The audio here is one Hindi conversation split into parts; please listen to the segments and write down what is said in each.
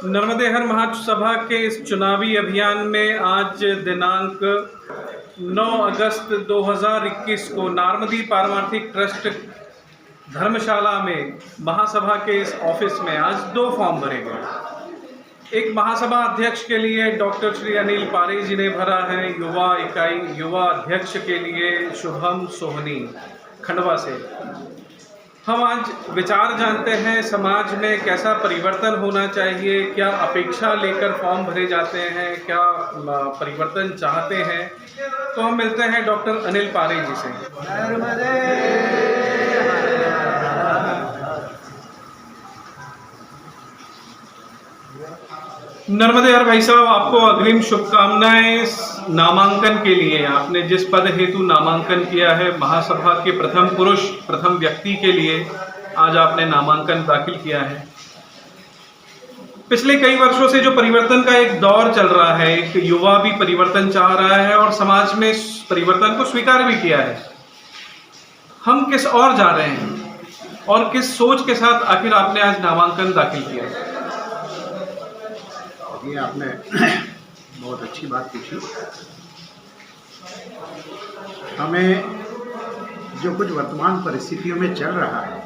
नर्मदेहर महासभा के इस चुनावी अभियान में आज दिनांक 9 अगस्त 2021 को नारमदी पारमार्थिक ट्रस्ट धर्मशाला में महासभा के इस ऑफिस में आज 2 फॉर्म भरे गए। एक महासभा अध्यक्ष के लिए डॉक्टर श्री अनिल पारे जी ने भरा है। युवा इकाई युवा अध्यक्ष के लिए शुभम सोहनी खंडवा से। हम आज विचार जानते हैं समाज में कैसा परिवर्तन होना चाहिए, क्या अपेक्षा लेकर फॉर्म भरे जाते हैं, क्या परिवर्तन चाहते हैं। तो हम मिलते हैं डॉक्टर अनिल पारे जी से। नर्मदेहर भाई साहब, आपको अग्रिम शुभकामनाएं नामांकन के लिए। आपने जिस पद हेतु नामांकन किया है, महासभा के प्रथम पुरुष प्रथम व्यक्ति के लिए आज आपने नामांकन दाखिल किया है। पिछले कई वर्षों से जो परिवर्तन का एक दौर चल रहा है, एक युवा भी परिवर्तन चाह रहा है और समाज में परिवर्तन को स्वीकार भी किया है। हम किस ओर जा रहे हैं और किस सोच के साथ आखिर आपने आज नामांकन दाखिल किया है? ये आपने बहुत अच्छी बात पूछी। हमें जो कुछ वर्तमान परिस्थितियों में चल रहा है,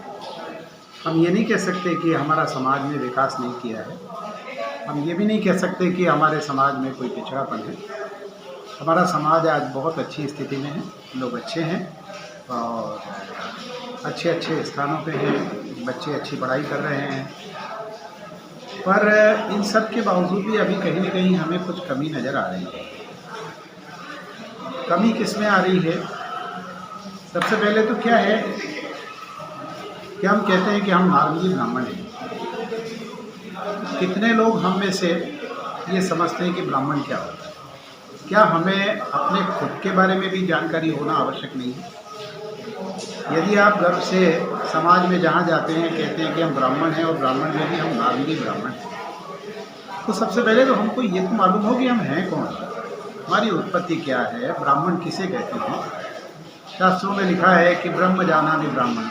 हम ये नहीं कह सकते कि हमारा समाज ने विकास नहीं किया है। हम ये भी नहीं कह सकते कि हमारे समाज में कोई पिछड़ापन है। हमारा समाज आज बहुत अच्छी स्थिति में है, लोग अच्छे हैं और अच्छे अच्छे स्थानों पे हैं, बच्चे अच्छी पढ़ाई कर रहे हैं। पर इन सब के बावजूद भी अभी कहीं न कहीं हमें कुछ कमी नज़र आ रही है। कमी किस में आ रही है? सबसे पहले तो क्या है कि हम कहते हैं कि हम नारंगी ब्राह्मण हैं। कितने लोग हम में से ये समझते हैं कि ब्राह्मण क्या होता है? क्या हमें अपने खुद के बारे में भी जानकारी होना आवश्यक नहीं है? यदि आप गर्व से समाज में जहाँ जाते हैं कहते हैं कि हम ब्राह्मण हैं और ब्राह्मण में भी हम नारंगी ब्राह्मण हैं, तो सबसे पहले तो हमको ये तो मालूम हो कि हम हैं कौन, हमारी उत्पत्ति क्या है, ब्राह्मण किसे कहते हैं। शास्त्रों में लिखा है कि ब्रह्म जानामि ब्राह्मण,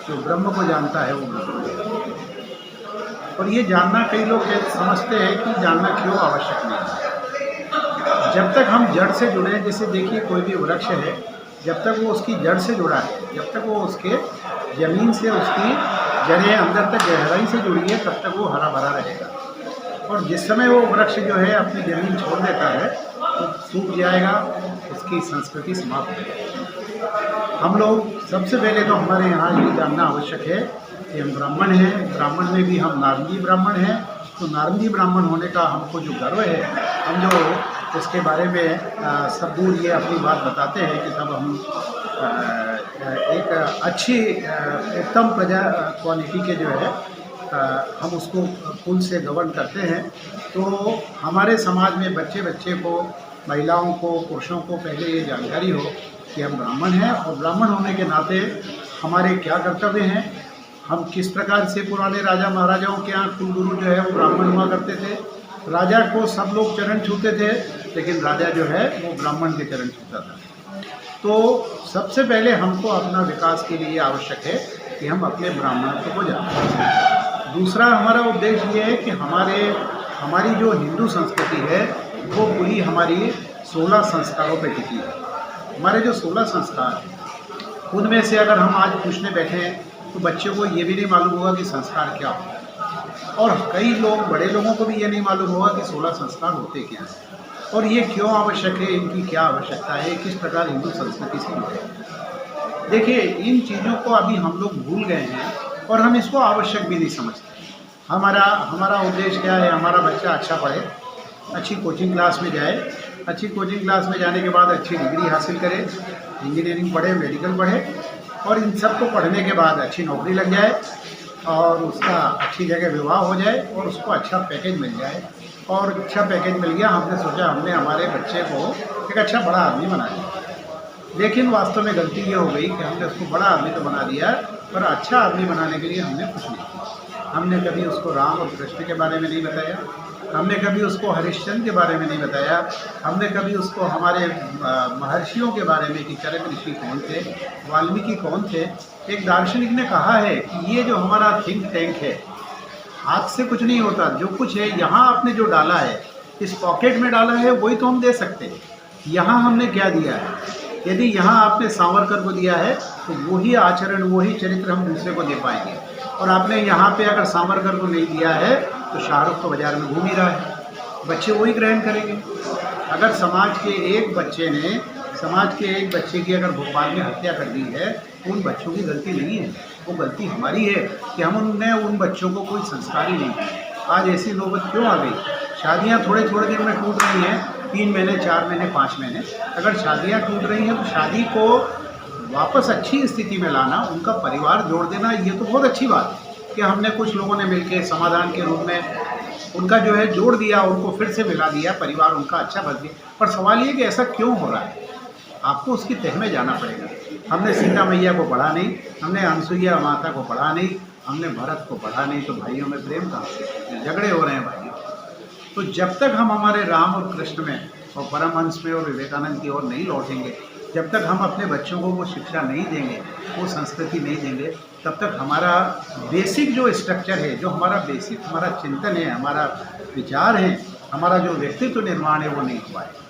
जो ब्रह्म को जानता है वो ब्राह्मण। और ये जानना कई लोग समझते हैं कि जानना क्यों आवश्यक नहीं है। जब तक हम जड़ से जुड़े हैं, जैसे देखिए कोई भी वृक्ष है, जब तक वो उसकी जड़ से जुड़ा है, जब तक वो उसके ज़मीन से उसकी जड़ें अंदर तक गहराई से जुड़ी है, तब तक वो हरा भरा रहेगा। और जिस समय वो वृक्ष जो है अपनी ज़मीन छोड़ देता है तो सूख जाएगा, उसकी संस्कृति समाप्त हो जाएगी। हम लोग सबसे पहले तो हमारे यहाँ ये जानना आवश्यक है कि हम ब्राह्मण हैं, ब्राह्मण में भी हम नारंगी ब्राह्मण हैं। तो नारंगी ब्राह्मण होने का हमको जो गर्व है, हम जो इसके बारे में सब दूर ये अपनी बात बताते हैं कि तब हम एक अच्छी उत्तम प्रजा क्वालिटी के जो है हम उसको कुल से गवर्न करते हैं। तो हमारे समाज में बच्चे बच्चे को, महिलाओं को, पुरुषों को पहले ये जानकारी हो कि हम ब्राह्मण हैं और ब्राह्मण होने के नाते हमारे क्या कर्तव्य हैं। हम किस प्रकार से पुराने राजा महाराजाओं के यहाँ कुलगुरु जो है वो ब्राह्मण हुआ करते थे। राजा को सब लोग चरण छूते थे, लेकिन राजा जो है वो ब्राह्मण के चरण छूता था। तो सबसे पहले हमको अपना विकास के लिए आवश्यक है कि हम अपने ब्राह्मणत्व को जानें। दूसरा हमारा उद्देश्य ये है कि हमारी जो हिंदू संस्कृति है वो पूरी हमारी 16 संस्कारों पर टिकी है। हमारे जो 16 संस्कार हैं, उनमें से अगर हम आज पूछने बैठे तो बच्चों को ये भी नहीं मालूम होगा कि संस्कार क्या होता है। और कई लोग, बड़े लोगों को भी ये नहीं मालूम होगा कि 16 संस्कार होते क्या हैं और ये क्यों आवश्यक है, इनकी क्या आवश्यकता है, किस प्रकार हिंदू संस्कृति से जुड़े। देखिए, इन चीज़ों को अभी हम लोग भूल गए हैं और हम इसको आवश्यक भी नहीं समझते। हमारा उद्देश्य क्या है? हमारा बच्चा अच्छा पढ़े, अच्छी कोचिंग क्लास में जाए, अच्छी कोचिंग क्लास में जाने के बाद अच्छी डिग्री हासिल करे, इंजीनियरिंग पढ़े, मेडिकल पढ़े और इन सब को पढ़ने के बाद अच्छी नौकरी लग जाए और उसका अच्छी जगह विवाह हो जाए और उसको अच्छा पैकेज मिल जाए। और अच्छा पैकेज मिल गया, हमने सोचा हमने हमारे बच्चे को एक अच्छा बड़ा आदमी बना दिया। लेकिन वास्तव में गलती ये हो गई कि हमने उसको बड़ा आदमी तो बना दिया, पर अच्छा आदमी बनाने के लिए हमने कुछ नहीं किया। हमने कभी उसको राम और कृष्ण के बारे में नहीं बताया, हमने कभी उसको हरिश्चंद्र के बारे में नहीं बताया, हमने कभी उसको हमारे महर्षियों के बारे में कि चरक ऋषि कौन थे, वाल्मीकि कौन थे। एक दार्शनिक ने कहा है कि ये जो हमारा थिंक टैंक है, हाथ से कुछ नहीं होता, जो कुछ है यहाँ आपने जो डाला है, इस पॉकेट में डाला है, वही तो हम दे सकते हैं। यहाँ हमने क्या दिया है? यदि यहाँ आपने सावरकर को दिया है तो वही आचरण, वही चरित्र हम दूसरे को दे पाएंगे। और आपने यहाँ पे अगर सावरकर को नहीं दिया है तो शाहरुख तो बाजार में घूम ही रहा है, बच्चे वही ग्रहण करेंगे। अगर समाज के एक बच्चे की अगर भोपाल में हत्या कर दी है, तो उन बच्चों की गलती नहीं है, वो गलती हमारी है कि हमने उन बच्चों को कोई संस्कार ही नहीं दिया। आज ऐसी नौबत क्यों आ गई? शादियाँ थोड़े थोड़े दिन में टूट रही हैं, 3 महीने, 4 महीने, 5 महीने। अगर शादियाँ टूट रही हैं तो शादी को वापस अच्छी स्थिति में लाना, उनका परिवार जोड़ देना, ये तो बहुत अच्छी बात है कि हमने कुछ लोगों ने मिलकर समाधान के रूप में उनका जो है जोड़ दिया, उनको फिर से मिला दिया, परिवार उनका अच्छा बन गया। पर सवाल ये कि ऐसा क्यों हो रहा है? आपको उसकी तह में जाना पड़ेगा। हमने सीता मैया को पढ़ा नहीं, हमने अनसुईया माता को पढ़ा नहीं, हमने भरत को पढ़ा नहीं, तो भाइयों में प्रेम कहाँ से? झगड़े हो रहे हैं भाइयों। तो जब तक हम हमारे राम और कृष्ण में और परमहंस में और विवेकानंद की ओर नहीं लौटेंगे, जब तक हम अपने बच्चों को वो शिक्षा नहीं देंगे, वो संस्कृति नहीं देंगे, तब तक हमारा बेसिक जो स्ट्रक्चर है, जो हमारा बेसिक हमारा चिंतन है, हमारा विचार है, हमारा जो व्यक्तित्व निर्माण है, वो नहीं हो पाएगा।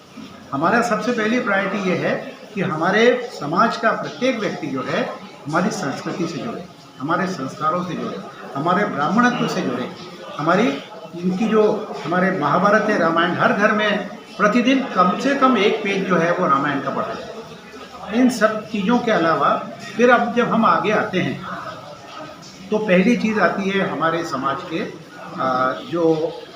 हमारा सबसे पहली प्रायोरिटी ये है कि हमारे समाज का प्रत्येक व्यक्ति जो है हमारी संस्कृति से जुड़े, हमारे संस्कारों से जुड़े, हमारे ब्राह्मणत्व से जुड़े, हमारी इनकी जो हमारे महाभारत है, रामायण, हर घर में प्रतिदिन कम से कम एक पेज जो है वो रामायण का पढ़ा जाए। इन सब चीज़ों के अलावा फिर अब जब हम आगे आते हैं तो पहली चीज़ आती है हमारे समाज के जो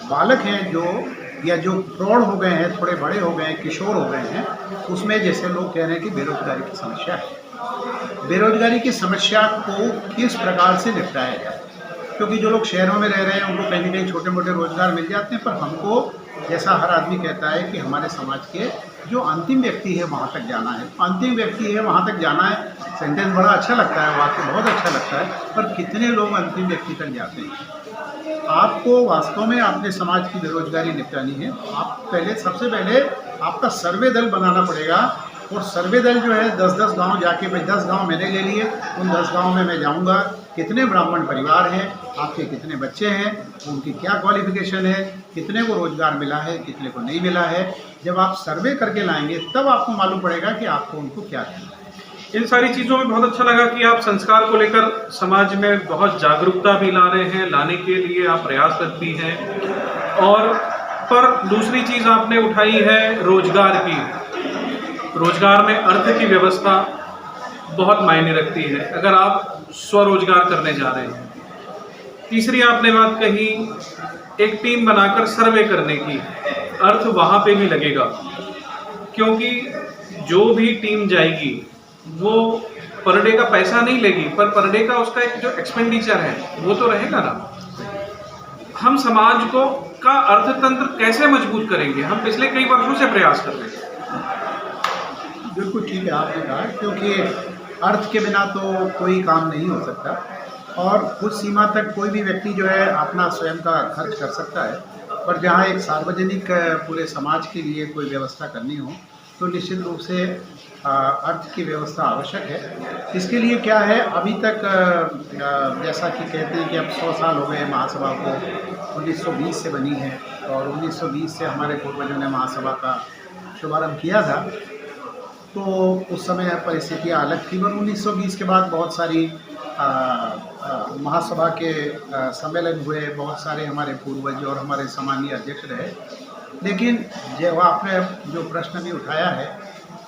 बालक हैं, जो प्रौढ़ हो गए हैं, थोड़े बड़े हो गए हैं, किशोर हो गए हैं, उसमें जैसे लोग कह रहे हैं कि बेरोजगारी की समस्या है। बेरोजगारी की समस्या को किस प्रकार से निपटाया जाए? क्योंकि जो लोग शहरों में रह रहे हैं उनको कहीं ना कहीं छोटे मोटे रोजगार मिल जाते हैं, पर हमको, जैसा हर आदमी कहता है कि हमारे समाज के जो अंतिम व्यक्ति है वहाँ तक जाना है, अंतिम व्यक्ति है वहाँ तक जाना है। सेंटेंस बड़ा अच्छा लगता है, वाक्य बहुत अच्छा लगता है, पर कितने लोग अंतिम व्यक्ति तक जाते हैं? आपको वास्तव में अपने समाज की बेरोजगारी निपटानी है, आप सबसे पहले आपका सर्वे दल बनाना पड़ेगा। और सर्वे दल जो है 10-10 गांव जाके, भाई 10 गांव मैंने ले लिए, उन 10 गांव में मैं जाऊंगा, कितने ब्राह्मण परिवार हैं, आपके कितने बच्चे हैं, उनकी क्या क्वालिफिकेशन है, कितने को रोजगार मिला है, कितने को नहीं मिला है। जब आप सर्वे करके लाएंगे तब आपको मालूम पड़ेगा कि आपको उनको क्या देना है। इन सारी चीज़ों में बहुत अच्छा लगा कि आप संस्कार को लेकर समाज में बहुत जागरूकता भी ला रहे हैं, लाने के लिए आप प्रयासरत भी हैं। और पर दूसरी चीज़ आपने उठाई है रोजगार की। रोजगार में अर्थ की व्यवस्था बहुत मायने रखती है अगर आप स्वरोजगार करने जा रहे हैं। तीसरी आपने बात कही एक टीम बनाकर सर्वे करने की, अर्थ वहाँ पे भी लगेगा, क्योंकि जो भी टीम जाएगी वो पर डे का पैसा नहीं लेगी, पर पर डे का उसका एक जो एक्सपेंडिचर है वो तो रहेगा ना। हम समाज को का अर्थतंत्र कैसे मजबूत करेंगे? हम पिछले कई वर्षों से प्रयास कर रहे हैं। बिल्कुल ठीक है आपने कहा, क्योंकि अर्थ के बिना तो कोई काम नहीं हो सकता और कुछ सीमा तक कोई भी व्यक्ति जो है अपना स्वयं का खर्च कर सकता है, पर जहाँ एक सार्वजनिक पूरे समाज के लिए कोई व्यवस्था करनी हो तो निश्चित रूप से अर्थ की व्यवस्था आवश्यक है। इसके लिए क्या है, अभी तक जैसा कि कहते हैं कि अब 100 साल हो गए महासभा को, 1920 से बनी है और 1920 से हमारे पूर्वजों ने महासभा का शुभारंभ किया था। तो उस समय परिस्थितियाँ अलग थी, पर 1920 के बाद बहुत सारी महासभा के सम्मेलन हुए, बहुत सारे हमारे पूर्वज और हमारे सामान्य अध्यक्ष रहे। लेकिन जो आपने जो प्रश्न भी उठाया है,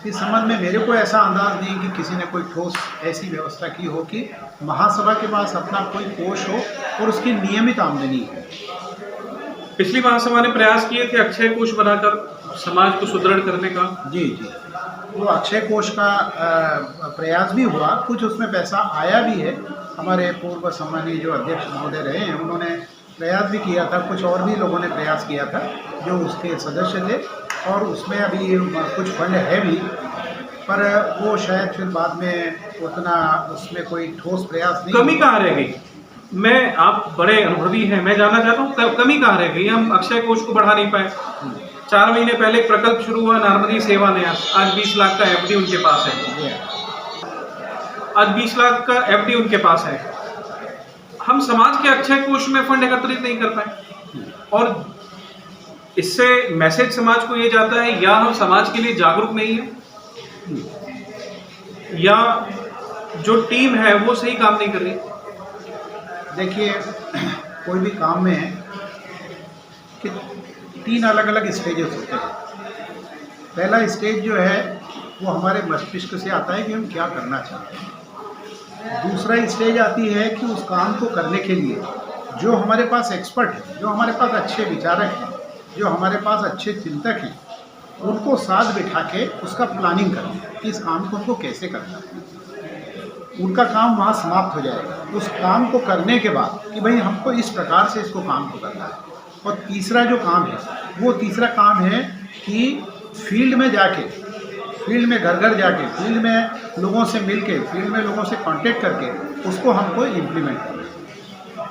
इस संबंध में मेरे को ऐसा अंदाज नहीं कि किसी ने कोई ठोस ऐसी व्यवस्था की हो कि महासभा के पास अपना कोई कोष हो और उसकी नियमित आमदनी हो। पिछली महासभा ने प्रयास किए थे अक्षय कोष बनाकर समाज को सुदृढ़ करने का। जी, वो अक्षय कोष का प्रयास भी हुआ, कुछ उसमें पैसा आया भी है। हमारे पूर्व सम्मानीय जो अध्यक्ष महोदय रहे हैं उन्होंने प्रयास भी किया था, कुछ और भी लोगों ने प्रयास किया था जो उसके सदस्य थे, और उसमें अभी कुछ फंड है भी, पर वो शायद फिर बाद में उतना उसमें कोई ठोस प्रयास नहीं। कमी कहाँ रह गई? आप बड़े अनुभवी हैं, मैं जानना चाहता हूँ कमी कहाँ रह गई? हम अक्षय कोष को बढ़ा नहीं पाए। 4 महीने पहले एक प्रकल्प शुरू हुआ नार्मदी सेवा ने, आज 20 लाख का एफडी उनके पास है। आज 20 लाख का एफडी उनके पास है। हम समाज के अक्षय कोष में फंड एकत्रित नहीं कर पाए, और इससे मैसेज समाज को ये जाता है या हम समाज के लिए जागरूक नहीं है, या जो टीम है वो सही काम नहीं कर रही। देखिए, कोई भी काम में कि 3 अलग अलग स्टेजेस होते हैं। पहला स्टेज जो है वो हमारे मस्तिष्क से आता है कि हम क्या करना चाहते हैं। दूसरा स्टेज आती है कि उस काम को करने के लिए जो हमारे पास एक्सपर्ट है, जो हमारे पास अच्छे विचारक हैं, जो हमारे पास अच्छे चिंतक हैं, उनको साथ बिठा के उसका प्लानिंग करना कि इस काम को हमको कैसे करना है। उनका काम वहाँ समाप्त हो जाएगा। उस काम को करने के बाद कि भाई हमको इस प्रकार से इसको काम को करना है। और तीसरा जो काम है वो तीसरा काम है कि फील्ड में जाके, फील्ड में घर घर जाके, फील्ड में लोगों से मिल के, फील्ड में लोगों से कांटेक्ट करके उसको हमको इम्प्लीमेंट करना है।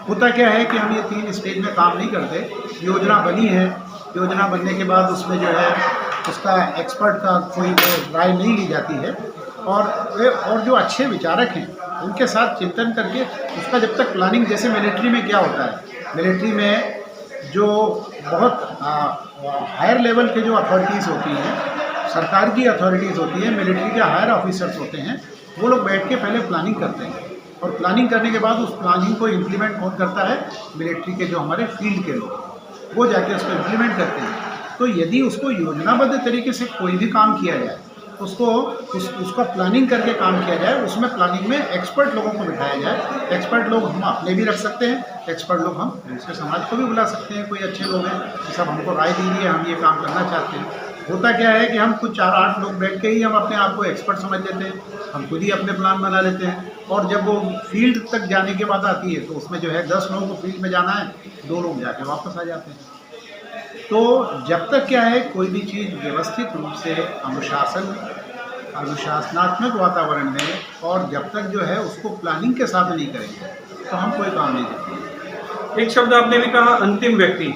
होता क्या है कि हम ये 3 स्टेज में काम नहीं करते। योजना बनी है, योजना बनने के बाद उसमें जो है उसका एक्सपर्ट का कोई राय नहीं ली जाती है, और जो अच्छे विचारक हैं उनके साथ चिंतन करके उसका जब तक प्लानिंग, जैसे मिलिट्री में क्या होता है, मिलिट्री में जो बहुत हायर लेवल के जो अथॉरिटीज़ होती हैं, सरकार की अथॉरिटीज़ होती हैं, मिलिट्री के हायर ऑफिसर्स होते हैं, वो लोग बैठ के पहले प्लानिंग करते हैं, और प्लानिंग करने के बाद उस प्लानिंग को इम्प्लीमेंट कौन करता है? मिलिट्री के जो हमारे फील्ड के लोग, वो जाके उसको इम्प्लीमेंट करते हैं। तो यदि उसको योजनाबद्ध तरीके से कोई भी काम किया जाए, उसका प्लानिंग करके काम किया जाए, उसमें प्लानिंग में एक्सपर्ट लोगों को बिठाया जाए। एक्सपर्ट लोग हम अपने भी रख सकते हैं, एक्सपर्ट लोग हम दूसरे समाज को भी बुला सकते हैं। कोई अच्छे लोग हैं कि सब हमको राय दीजिए, हम ये काम करना चाहते हैं। होता क्या है कि हम कुछ 4-8 लोग बैठ के ही हम अपने आप को एक्सपर्ट समझ लेते हैं, हम खुद ही अपने प्लान बना लेते हैं, और जब वो फील्ड तक जाने की बात आती है तो उसमें जो है 10 लोगों को फील्ड में जाना है, 2 लोग जाके वापस आ जाते हैं। तो जब तक क्या है कोई भी चीज़ व्यवस्थित रूप से अनुशासनात्मक वातावरण में, और जब तक जो है उसको प्लानिंग के साथ नहीं करेंगे तो हम कोई काम नहीं करेंगे। एक शब्द आपने भी कहा, अंतिम व्यक्ति।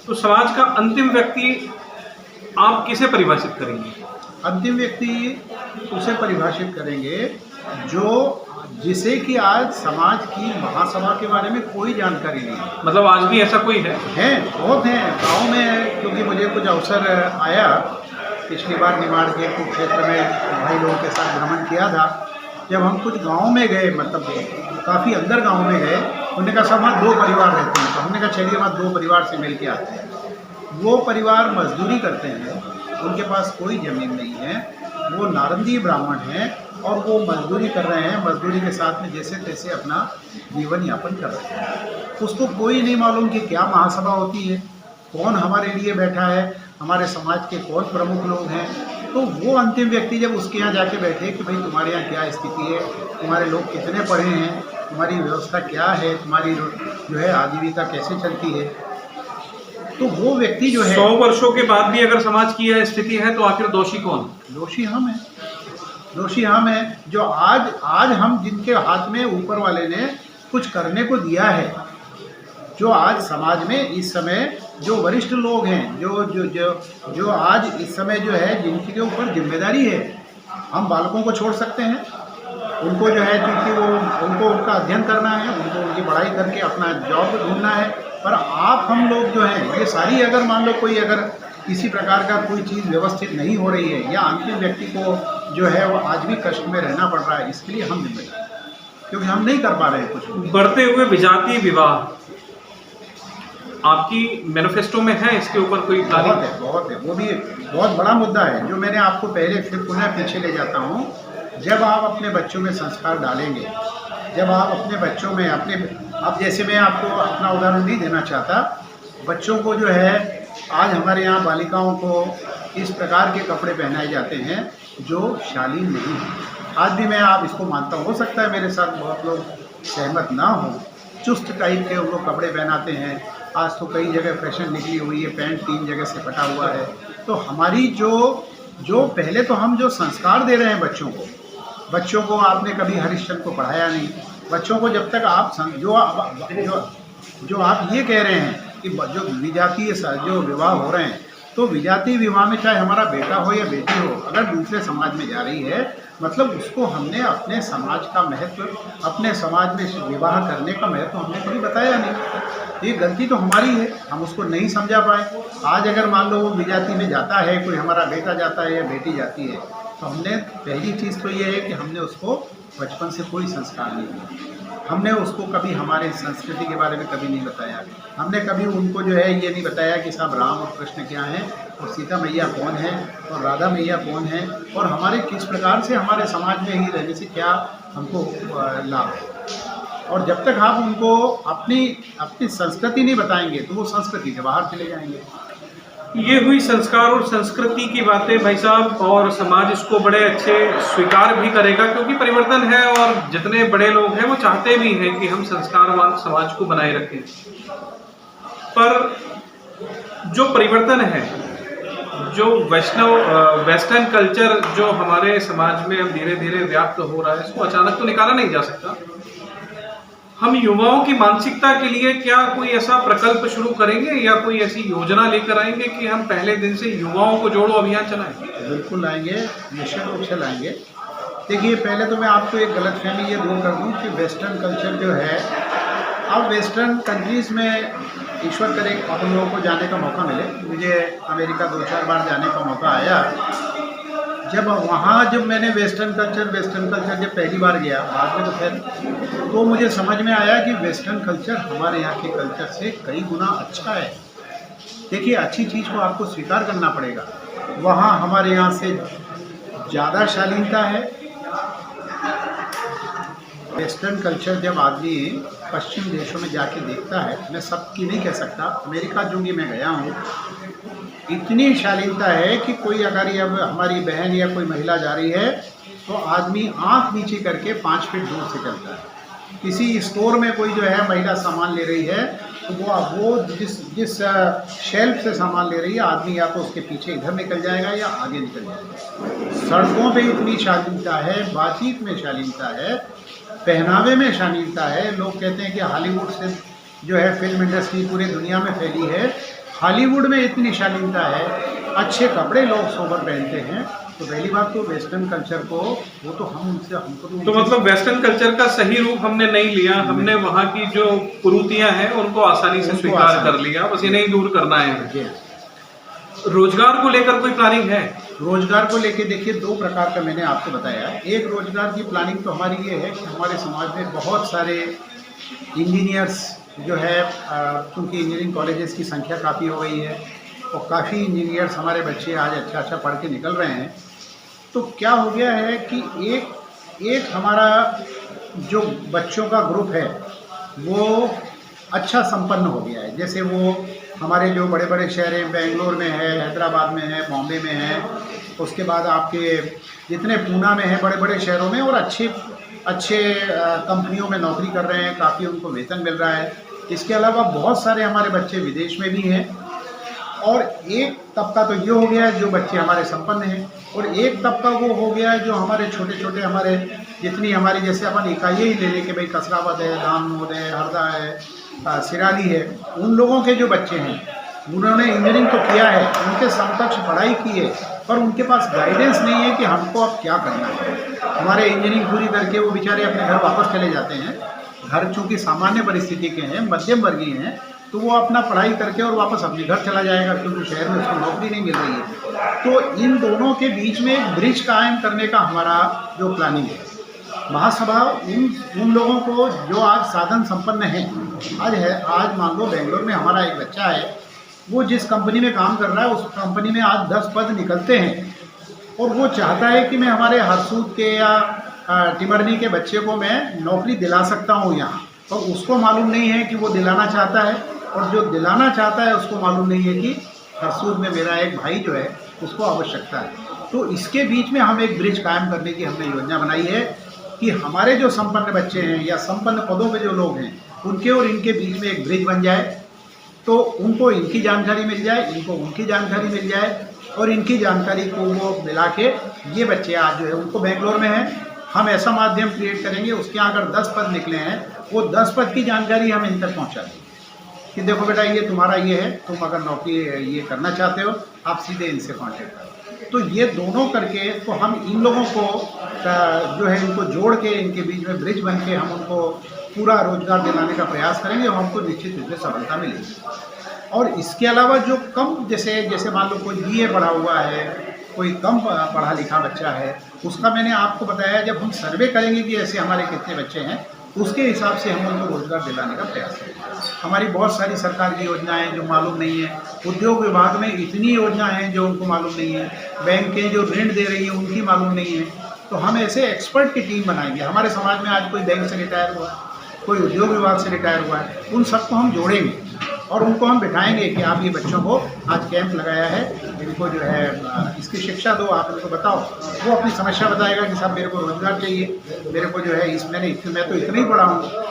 तो समाज का अंतिम व्यक्ति आप किसे परिभाषित करेंगे? अंतिम व्यक्ति उसे परिभाषित करेंगे जिसे कि आज समाज की महासभा के बारे में कोई जानकारी नहीं है। मतलब आज भी ऐसा कोई है? बहुत हैं, गाँव में है। क्योंकि मुझे कुछ अवसर आया, पिछली बार निमाड़ के कुरुक्षेत्र में भाई लोगों के साथ भ्रमण किया था। जब हम कुछ गाँव में गए, मतलब काफ़ी अंदर गाँव में गए, उन्होंने कहा सब वहाँ 2 परिवार रहते हैं। तो हमने कहा चलिए वहाँ 2 परिवार से मिल के आते हैं। वो परिवार मजदूरी करते हैं, उनके पास कोई ज़मीन नहीं है, वो नारंदी ब्राह्मण हैं, और वो मजदूरी कर रहे हैं। मजदूरी के साथ में जैसे तैसे अपना जीवन यापन कर रहे हैं। उसको कोई नहीं मालूम कि क्या महासभा होती है, कौन हमारे लिए बैठा है, हमारे समाज के कौन प्रमुख लोग हैं। तो वो अंतिम व्यक्ति जब उसके यहाँ जाके बैठे कि भाई तुम्हारे यहाँ क्या स्थिति है, तुम्हारे लोग कितने पढ़े हैं, तुम्हारी व्यवस्था क्या है, तुम्हारी जो है आजीविका कैसे चलती है, तो वो व्यक्ति जो है 100 वर्षों के बाद भी अगर समाज की यह स्थिति है तो आखिर दोषी कौन? दोषी हम हैं। दोषी हम हैं जो आज हम जिनके हाथ में ऊपर वाले ने कुछ करने को दिया है, जो आज समाज में इस समय जो वरिष्ठ लोग हैं, जो आज इस समय जो है जिनके ऊपर जिम्मेदारी है, हम बालकों को छोड़ सकते हैं? उनको जो है क्योंकि उनको उनका अध्ययन करना है, उनको उनकी पढ़ाई करके अपना जॉब ढूंढना है। पर आप हम लोग जो हैं ये सारी, अगर मान लो कोई अगर किसी प्रकार का कोई चीज़ व्यवस्थित नहीं हो रही है, या अंतिम व्यक्ति को जो है वो आज भी कष्ट में रहना पड़ रहा है, इसके लिए हम जिम्मेदार हैं, क्योंकि हम नहीं कर पा रहे हैं कुछ। बढ़ते हुए विजातीय विवाह आपकी मैनिफेस्टो में है? इसके ऊपर कोई प्लानिंग? बहुत है। वो भी बहुत बड़ा मुद्दा है, जो मैंने आपको पहले फिर पुनः पीछे ले जाता हूँ। जब आप अपने बच्चों में संस्कार डालेंगे, जब आप अपने बच्चों में अब जैसे मैं आपको अपना उदाहरण नहीं देना चाहता, बच्चों को जो है आज हमारे यहाँ बालिकाओं को इस प्रकार के कपड़े पहनाए जाते हैं जो शालीन नहीं है। आज भी मैं आप इसको मानता हूँ, हो सकता है मेरे साथ बहुत लोग सहमत ना हो, चुस्त टाइप के वो लोग कपड़े पहनाते हैं। आज तो कई जगह फैशन निकली हुई है, पैंट 3 जगह से फटा हुआ है। तो हमारी जो पहले तो हम जो संस्कार दे रहे हैं बच्चों को आपने कभी हरिश्चंद्र को पढ़ाया नहीं। बच्चों को जब तक आप जो आप ये कह रहे हैं कि जो विजातीय जो विवाह हो रहे हैं, तो विजातीय विवाह में चाहे हमारा बेटा हो या बेटी हो, अगर दूसरे समाज में जा रही है, मतलब उसको हमने अपने समाज का महत्व, अपने समाज में विवाह करने का महत्व हमने कभी बताया नहीं। ये गलती तो हमारी है, हम उसको नहीं समझा पाए। आज अगर मान लो वो विजाति में जाता है, कोई हमारा बेटा जाता है या बेटी जाती है, तो हमने पहली चीज़ तो ये है कि हमने उसको बचपन से कोई संस्कार नहीं दिया। हमने उसको कभी हमारे संस्कृति के बारे में कभी नहीं बताया। हमने कभी उनको जो है ये नहीं बताया कि साहब राम और कृष्ण क्या हैं, और सीता मैया कौन है, और राधा मैया कौन है, और हमारे किस प्रकार से हमारे समाज में ही रहने से क्या हमको लाभ है। और जब तक आप उनको अपनी संस्कृति नहीं बताएंगे तो वो संस्कृति के बाहर चले जाएंगे। ये हुई संस्कार और संस्कृति की बातें भाई साहब, और समाज इसको बड़े अच्छे स्वीकार भी करेगा, क्योंकि परिवर्तन है और जितने बड़े लोग हैं वो चाहते भी हैं कि हम संस्कारवान समाज को बनाए रखें। पर जो परिवर्तन है, जो वेस्टर्न कल्चर जो हमारे समाज में अब धीरे धीरे व्याप्त हो रहा है, इसको अचानक तो निकाला नहीं जा सकता। हम युवाओं की मानसिकता के लिए क्या कोई ऐसा प्रकल्प शुरू करेंगे या कोई ऐसी योजना लेकर आएंगे कि हम पहले दिन से युवाओं को जोड़ो अभियान चलाएं? बिल्कुल लाएंगे, निश्चित रूप से लाएंगे। देखिए, पहले तो मैं आपको एक गलतफहमी ये दूर कर दूं कि वेस्टर्न कल्चर जो है, अब वेस्टर्न कंट्रीज़ में ईश्वर करे अपन लोगों को जाने का मौका मिले। मुझे अमेरिका 2-4 बार जाने का मौका आया। जब मैंने वेस्टर्न कल्चर जब पहली बार गया, बाद में तो फिर तो मुझे समझ में आया कि वेस्टर्न कल्चर हमारे यहाँ के कल्चर से कई गुना अच्छा है। देखिए, अच्छी चीज़ को आपको स्वीकार करना पड़ेगा। वहाँ हमारे यहाँ से ज़्यादा शालीनता है। वेस्टर्न कल्चर जब आदमी पश्चिम देशों में जाके देखता है, मैं सबकी नहीं कह सकता, अमेरिका जो कि मैं गया हूँ, इतनी शालीनता है कि कोई अगर ये अब हमारी बहन या कोई महिला जा रही है तो आदमी आंख नीचे करके 5 फीट दूर से चलता है। किसी स्टोर में कोई जो है महिला सामान ले रही है तो वो जिस शेल्फ से सामान ले रही है, आदमी या तो उसके पीछे इधर निकल जाएगा या आगे निकल जाएगा। सड़कों पे इतनी शालीनता है, बातचीत में शालीनता है, पहनावे में शालीनता है। लोग कहते हैं कि हॉलीवुड से जो है फिल्म इंडस्ट्री पूरी दुनिया में फैली है। हॉलीवुड में इतनी शालीनता है, अच्छे कपड़े लोग सोबर पहनते हैं। तो पहली बात तो वेस्टर्न कल्चर को वो तो हमको तो मतलब वेस्टर्न कल्चर का सही रूप हमने नहीं लिया, हमने वहाँ की जो कुरीतियां हैं उनको आसानी से स्वीकार कर लिया, बस इन्हें ही दूर करना है। रोजगार को लेकर कोई प्लानिंग है? रोजगार को लेकर देखिए, 2 प्रकार का मैंने आपको बताया। एक रोजगार की प्लानिंग तो हमारी ये है कि हमारे समाज में बहुत सारे इंजीनियर्स जो है, क्योंकि इंजीनियरिंग कॉलेजेस की संख्या काफ़ी हो गई है और काफ़ी इंजीनियर्स हमारे बच्चे आज अच्छा पढ़ के निकल रहे हैं। तो क्या हो गया है कि एक हमारा जो बच्चों का ग्रुप है वो अच्छा संपन्न हो गया है। जैसे वो हमारे जो बड़े बड़े शहर हैं, बेंगलोर में है, हैदराबाद में है, बॉम्बे में है, उसके बाद आपके जितने पूना में है, बड़े बड़े शहरों में, और अच्छे कंपनियों में नौकरी कर रहे हैं, काफ़ी उनको वेतन मिल रहा है। इसके अलावा बहुत सारे हमारे बच्चे विदेश में भी हैं। और एक तबका तो ये हो गया है जो बच्चे हमारे संपन्न हैं, और एक तबका वो हो गया है जो हमारे छोटे छोटे हमारे जितनी हमारी जैसे अपन इकाइयाँ ही ले लें कि भाई कसरावद है, दामोद है, हरदा है, सिराली है, उन लोगों के जो बच्चे हैं उन्होंने इंजीनियरिंग तो किया है, उनके समकक्ष पढ़ाई की है, पर उनके पास गाइडेंस नहीं है कि हमको अब क्या करना है। हमारे इंजीनियरिंग पूरी करके वो बेचारे अपने घर वापस चले जाते हैं। घर चूँकि सामान्य परिस्थिति के हैं, मध्यम वर्गीय हैं, तो वो अपना पढ़ाई करके और वापस अपने घर चला जाएगा, क्योंकि शहर में उसको नौकरी नहीं मिल रही है। तो इन दोनों के बीच में एक ब्रिज कायम करने का हमारा जो प्लानिंग है, महासभा उन लोगों को जो आज साधन संपन्न हैं, आज मान लो बेंगलोर में हमारा एक बच्चा है, वो जिस कंपनी में काम कर रहा है उस कंपनी में आज 10 पद निकलते हैं, और वो चाहता है कि मैं हमारे हरसूद के या टिमरनी के बच्चे को मैं नौकरी दिला सकता हूँ यहाँ, और उसको मालूम नहीं है कि वो दिलाना चाहता है, और जो दिलाना चाहता है उसको मालूम नहीं है कि हरसूद में मेरा एक भाई जो है उसको आवश्यकता है। तो इसके बीच में हम एक ब्रिज कायम करने की हमने योजना बनाई है कि हमारे जो संपन्न बच्चे हैं या संपन्न पदों पे जो लोग हैं, उनके और इनके बीच में एक ब्रिज बन जाए, तो उनको इनकी जानकारी मिल जाए, इनको उनकी जानकारी मिल जाए, और इनकी जानकारी को वो मिला के ये बच्चे आज जो है उनको बेंगलोर में है, हम ऐसा माध्यम क्रिएट करेंगे, उसके यहाँ अगर 10 पद निकले हैं, वो 10 पद की जानकारी हम इन तक पहुँचा देंगे कि देखो बेटा ये तुम्हारा ये है, तुम अगर नौकरी ये करना चाहते हो आप सीधे इनसे कांटेक्ट करो। तो ये दोनों करके तो हम इन लोगों को जो है इनको जोड़ के इनके बीच में ब्रिज बन के हम उनको पूरा रोजगार दिलाने का प्रयास करेंगे और हमको निश्चित रूप से सफलता मिलेगी। और इसके अलावा जो कम जैसे जैसे मान लो कोई बीए पढ़ा हुआ है, कोई कम पढ़ा लिखा बच्चा है, उसका मैंने आपको बताया जब हम सर्वे करेंगे कि ऐसे हमारे कितने बच्चे हैं, उसके हिसाब से हम उनको रोजगार दिलाने का प्रयास करेंगे। हमारी बहुत सारी सरकार की योजनाएं जो मालूम नहीं है, उद्योग विभाग में इतनी योजनाएं हैं जो उनको मालूम नहीं है, बैंकें जो ऋण दे रही हैं उनकी मालूम नहीं है। तो हम ऐसे एक्सपर्ट की टीम बनाएंगे। हमारे समाज में आज कोई बैंक से रिटायर हुआ, कोई उद्योग विभाग से रिटायर हुआ है, उन सबको हम जोड़ेंगे और उनको हम बिठाएंगे कि आप ये बच्चों को आज कैंप लगाया है, इनको जो है इसकी शिक्षा दो, आप इनको बताओ। वो अपनी समस्या बताएगा कि साहब मेरे को रोजगार चाहिए, मेरे को जो है मैं तो इतना ही पढ़ा हूँ।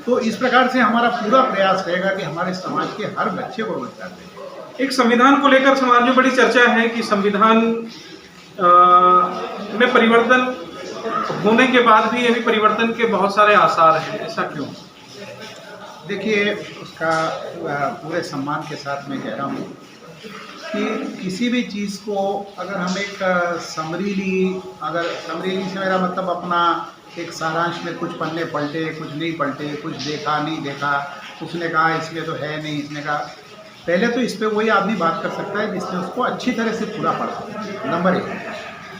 तो इस प्रकार से हमारा पूरा प्रयास रहेगा कि हमारे समाज के हर बच्चे को रोजगार दें। एक संविधान को लेकर समाज में बड़ी चर्चा है कि संविधान में परिवर्तन होने के बाद भी अभी परिवर्तन के बहुत सारे आसार हैं, ऐसा क्यों? देखिए, उसका पूरे सम्मान के साथ मैं कह रहा हूँ कि किसी भी चीज़ को अगर हम एक समरीली से मेरा मतलब अपना एक सारांश में कुछ पन्ने पलटे, कुछ नहीं पलटे, कुछ देखा नहीं देखा, उसने कहा इसमें तो है नहीं, इसने कहा, पहले तो इस पर वही आदमी बात कर सकता है जिसने उसको अच्छी तरह से पूरा पढ़ा, नंबर 1।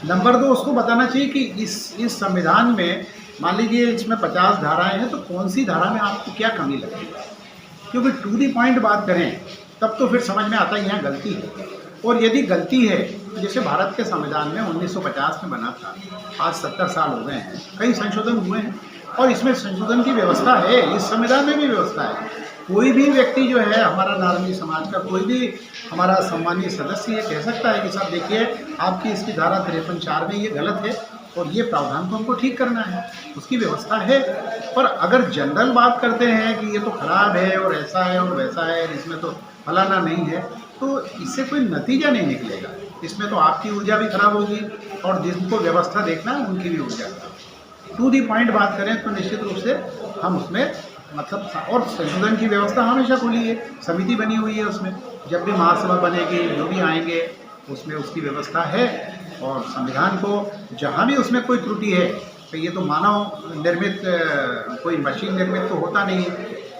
नंबर 2, उसको बताना चाहिए कि इस संविधान में मान लीजिए इसमें 50 धाराएं हैं, तो कौन सी धारा में आपको क्या कमी लगती है, क्योंकि टू दी पॉइंट बात करें तब तो फिर समझ में आता है यहाँ गलती है। और यदि गलती है तो जैसे भारत के संविधान में 1950 में बना था, आज 70 साल हो गए हैं, कई संशोधन हुए हैं और इसमें संशोधन की व्यवस्था है, इस संविधान में भी व्यवस्था है। कोई भी व्यक्ति जो है हमारा नारंगी समाज का कोई भी हमारा सम्मानीय सदस्य ये कह सकता है कि साहब देखिए आपकी इसकी धारा 53(4) में ये गलत है और ये प्रावधान को हमको ठीक करना है, उसकी व्यवस्था है। पर अगर जनरल बात करते हैं कि ये तो खराब है और ऐसा है और वैसा है, इसमें तो फलाना नहीं है, तो इससे कोई नतीजा नहीं निकलेगा। इसमें तो आपकी ऊर्जा भी खराब होगी और जिनको व्यवस्था देखना है उनकी भी ऊर्जा खराब। टू दी पॉइंट बात करें तो निश्चित रूप से हम उसमें मतलब, और संशोधन की व्यवस्था हमेशा खुली है, समिति बनी हुई है, उसमें जब भी महासभा बनेगी जो भी आएंगे उसमें उसकी व्यवस्था है। और संविधान को जहाँ भी उसमें कोई त्रुटि है, तो ये तो मानव निर्मित कोई मशीन निर्मित तो होता नहीं है,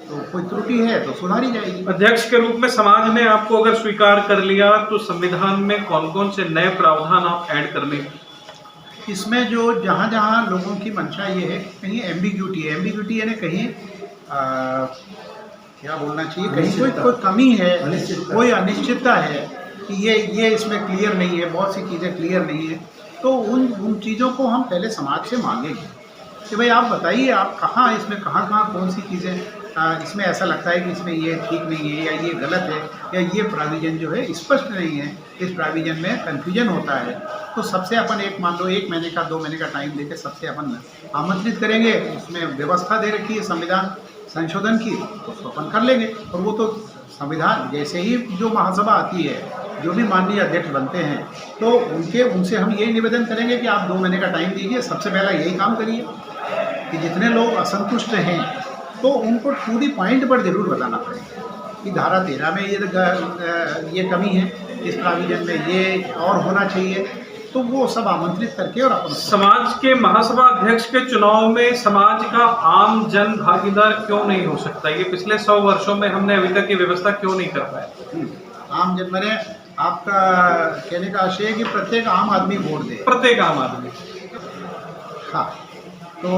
तो कोई त्रुटि है तो सुधारी जाएगी। अध्यक्ष के रूप में समाज ने आपको अगर स्वीकार कर लिया तो संविधान में कौन कौन से नए प्रावधान आप ऐड कर लेंगे? इसमें जो जहाँ जहाँ लोगों की मंशा ये है, कहीं एम्बिग्यूटी यानी कहीं क्या बोलना चाहिए, कहीं कोई कमी है, कोई अनिश्चितता है कि ये इसमें क्लियर नहीं है, बहुत सी चीज़ें क्लियर नहीं है, तो उन चीज़ों को हम पहले समाज से मांगेंगे कि भाई आप बताइए आप कहाँ इसमें कहाँ कौन सी चीज़ें इसमें ऐसा लगता है कि इसमें ये ठीक नहीं है या ये गलत है या ये प्रोविज़न जो है स्पष्ट नहीं है, इस प्रोविज़न में कन्फ्यूजन होता है। तो सबसे अपन एक मान लो 1 महीने का 2 महीने का टाइम देकर सबसे अपन आमंत्रित करेंगे, उसमें व्यवस्था दे रखी है संविधान संशोधन की, तो उसको अपन कर लेंगे। और वो तो संविधान जैसे ही जो महासभा आती है, जो भी माननीय अध्यक्ष बनते हैं, तो उनसे हम यही निवेदन करेंगे कि आप 2 महीने का टाइम दीजिए। सबसे पहला यही काम करिए कि जितने लोग असंतुष्ट हैं तो उनको टू दी पॉइंट पर जरूर बताना पड़ेगा कि धारा 13 में ये कमी है, इस प्रोविजन में ये और होना चाहिए, तो वो सब आमंत्रित करके और अपन समाज के महासभा अध्यक्ष के चुनाव में समाज का आम जन भागीदार क्यों नहीं हो सकता? ये पिछले 100 वर्षों में हमने अभी तक की व्यवस्था क्यों नहीं कर पाए? आम जन मैंने आपका कहने का आशय है कि प्रत्येक आम आदमी वोट दे, प्रत्येक आम आदमी। हाँ, तो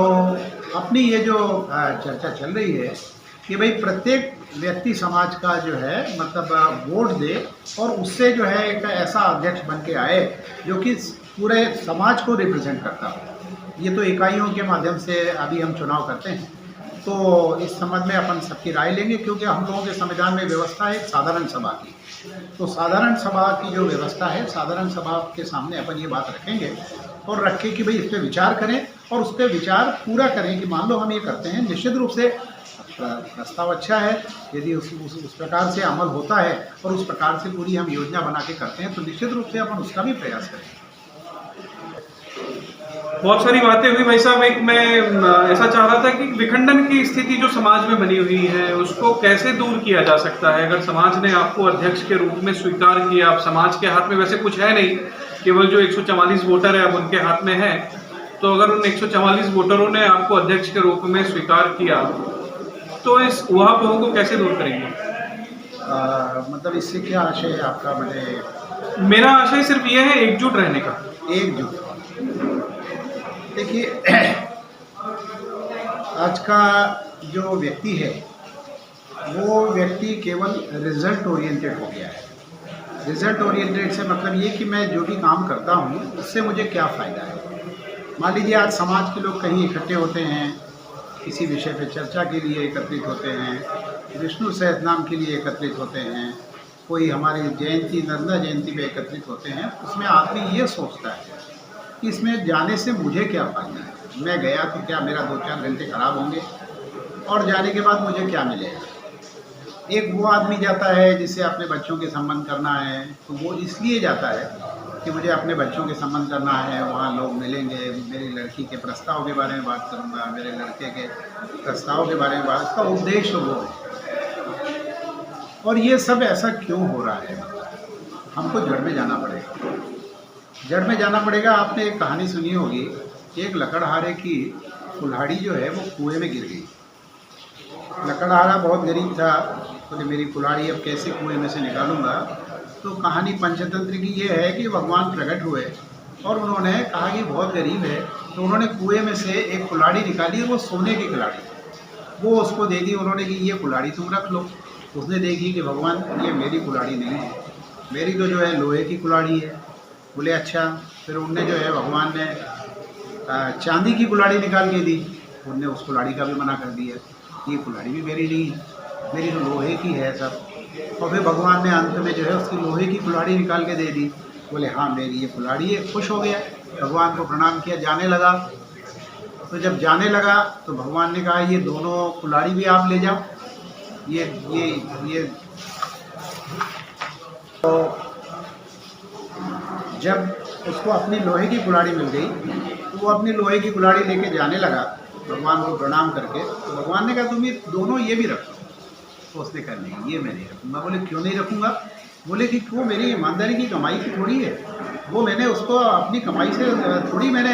अपनी ये जो चर्चा चल रही है कि भाई प्रत्येक व्यक्ति समाज का जो है मतलब वोट दे और उससे जो है एक ऐसा अध्यक्ष बन के आए जो कि पूरे समाज को रिप्रेजेंट करता हो। ये तो इकाइयों के माध्यम से अभी हम चुनाव करते हैं, तो इस संबंध में अपन सबकी राय लेंगे, क्योंकि हम लोगों के संविधान में व्यवस्था है साधारण सभा की। तो साधारण सभा की जो व्यवस्था है, साधारण सभा के सामने अपन ये बात रखेंगे और रखें कि भाई इस पर विचार करें और उस पर विचार पूरा करें कि मान लो हम ये करते हैं, निश्चित रूप से प्रस्ताव अच्छा है, यदि उस प्रकार से अमल होता है और उस प्रकार से पूरी हम योजना बना के करते हैं तो निश्चित रूप से अपन उसका भी प्रयास करें। बहुत सारी बातें हुई भाई साहब। एक मैं ऐसा चाह रहा था कि विखंडन की स्थिति जो समाज में बनी हुई है उसको कैसे दूर किया जा सकता है। अगर समाज ने आपको अध्यक्ष के रूप में स्वीकार किया, अब समाज के हाथ में वैसे कुछ है नहीं, केवल जो 144 वोटर है अब उनके हाथ में है, तो अगर उन 144 वोटरों ने आपको अध्यक्ष के रूप में स्वीकार किया तो इस ऊहापोह को कैसे दूर करेंगे? मतलब इससे क्या आशय है आपका? मैंने मेरा आशय सिर्फ ये है एकजुट रहने का। एकजुट, देखिए आज का जो व्यक्ति है वो व्यक्ति केवल रिजल्ट ओरिएंटेड हो गया है। रिजल्ट ओरिएंटेड से मतलब ये कि मैं जो भी काम करता हूँ उससे मुझे क्या फ़ायदा है। मान लीजिए आज समाज के लोग कहीं इकट्ठे होते हैं, किसी विषय पे चर्चा के लिए एकत्रित होते हैं, विष्णु सहस्रनाम के लिए एकत्रित होते हैं, कोई हमारी जयंती नर्मदा जयंती पे एकत्रित होते हैं। उसमें आदमी ये सोचता है कि इसमें जाने से मुझे क्या फ़ायदा है, मैं गया तो क्या मेरा 2-4 घंटे खराब होंगे और जाने के बाद मुझे क्या मिलेगा। एक वो आदमी जाता है जिसे अपने बच्चों के संबंध करना है, तो वो इसलिए जाता है कि मुझे अपने बच्चों के संबंध करना है, वहाँ लोग मिलेंगे, मेरी लड़की के प्रस्ताव के बारे में बात करूँगा, मेरे लड़के के प्रस्ताव के बारे में बात, उसका उद्देश्य वो है। और ये सब ऐसा क्यों हो रहा है? हमको जड़ में जाना पड़ेगा, जड़ में जाना पड़ेगा। आपने एक कहानी सुनी होगी, एक लकड़हारे की कुल्हाड़ी जो है वो कुएं में गिर गई। लकड़हारा बहुत गरीब था, बोले मेरी कुल्हाड़ी अब कैसे कुएं में से निकालूंगा। तो कहानी पंचतंत्र की ये है कि भगवान प्रकट हुए और उन्होंने कहा कि बहुत गरीब है, तो उन्होंने कुएं में से एक कुल्हाड़ी निकाली, वो सोने की कुल्हाड़ी, वो उसको दे दी उन्होंने कि ये कुल्हाड़ी तुम रख लो। उसने देखी कि भगवान ये मेरी कुल्हाड़ी नहीं है, मेरी तो जो है लोहे की कुल्हाड़ी है। बोले अच्छा। फिर उनने जो है भगवान ने चांदी की कुल्हाड़ी निकाल के दी, उनने उस कुल्हाड़ी का भी मना कर दिया, ये कुल्हाड़ी भी मेरी नहीं है, मेरी तो लोहे की है सब। और फिर भगवान ने अंत में जो है उसकी लोहे की कुल्हाड़ी निकाल के दे दी। बोले हाँ मेरी ये कुल्हाड़ी है, खुश हो गया, भगवान को प्रणाम किया, जाने लगा। तो जब जाने लगा तो भगवान ने कहा ये दोनों कुल्हाड़ी भी आप ले जाओ। ये तो जब उसको अपनी लोहे की कुल्हाड़ी मिल गई तो वो अपनी लोहे की कुल्हाड़ी लेके जाने लगा भगवान को प्रणाम करके। तो भगवान ने कहा तुम ये दोनों ये भी रखो। तो उसने कहा नहीं ये मैं नहीं रखूँगा। बोले क्यों नहीं रखूँगा? बोले कि वो मेरी ईमानदारी की कमाई की थोड़ी है, वो मैंने उसको अपनी कमाई से थोड़ी मैंने